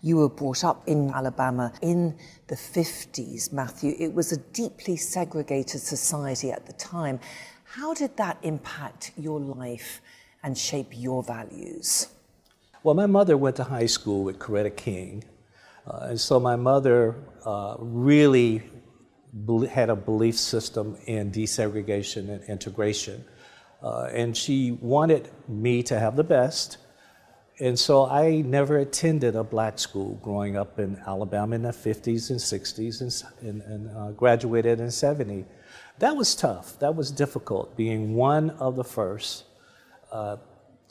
You were brought up in Alabama in the 50s, Mathew. It was a deeply segregated society at the time. How did that impact your life and shape your values? Well, my mother went to high school with Coretta King, and so my mother really had a belief system in desegregation and integration, and she wanted me to have the best. And so I never attended a black school growing up in Alabama in the 50s and 60s and graduated in 70. That was tough. That was difficult, being one of the first. A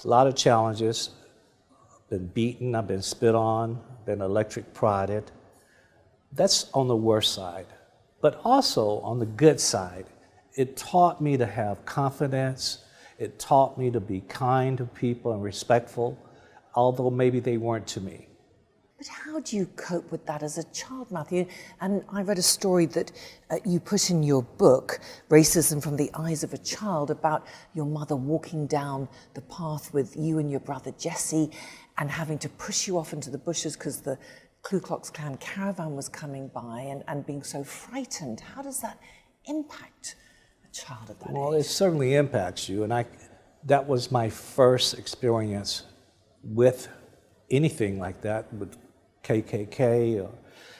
lot of challenges. Been beaten, I've been spit on, been electric prodded. That's on the worst side. But also on the good side, it taught me to have confidence. It taught me to be kind to people and respectful, although maybe they weren't to me. But how do you cope with that as a child, Mathew? And I read a story that you put in your book, Racism from the Eyes of a Child, about your mother walking down the path with you and your brother Jesse and having to push you off into the bushes because the Ku Klux Klan caravan was coming by and being so frightened. How does that impact a child at that age? Well, it certainly impacts you. And that was my first experience with anything like that, with KKK,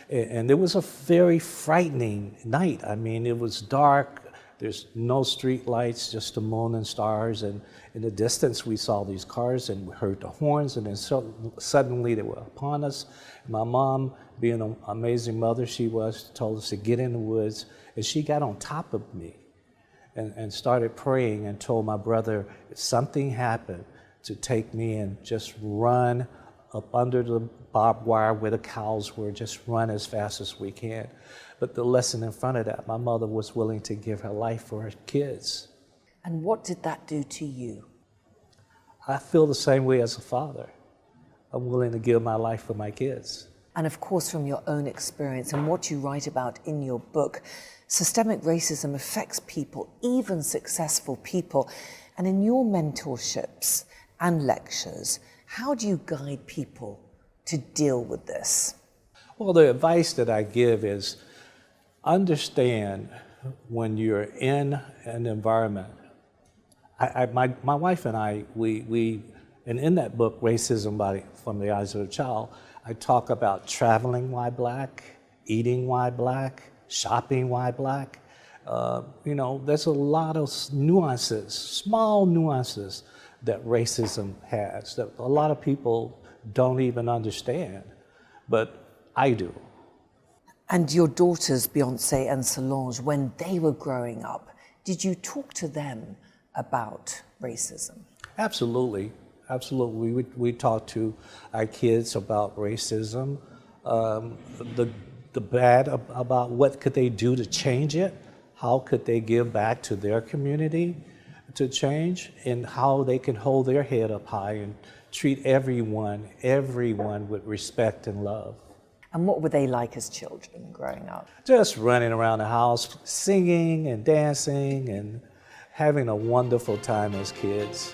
and it was a very frightening night. I mean, it was dark, there's no street lights, just the moon and stars, and in the distance we saw these cars and we heard the horns, and then suddenly they were upon us. My mom, being an amazing mother she was, told us to get in the woods, and she got on top of me and started praying and told my brother if something happened to take me and just run up under the barbed wire where the cows were, just run as fast as we can. But the lesson in front of that, my mother was willing to give her life for her kids. And what did that do to you? I feel the same way as a father. I'm willing to give my life for my kids. And of course, from your own experience and what you write about in your book, systemic racism affects people, even successful people. And in your mentorships and lectures, how do you guide people to deal with this? Well, the advice that I give is understand when you're in an environment. My wife and I, and in that book, Racism from the Eyes of a Child, I talk about traveling while black, eating while black, shopping while black. There's a lot of nuances, small nuances that racism has, that a lot of people don't even understand, but I do. And your daughters, Beyoncé and Solange, when they were growing up, did you talk to them about racism? Absolutely, absolutely. We talk to our kids about racism, the bad about what could they do to change it, how could they give back to their community to change, and how they can hold their head up high and treat everyone with respect and love. And what were they like as children growing up? Just running around the house, singing and dancing and having a wonderful time as kids.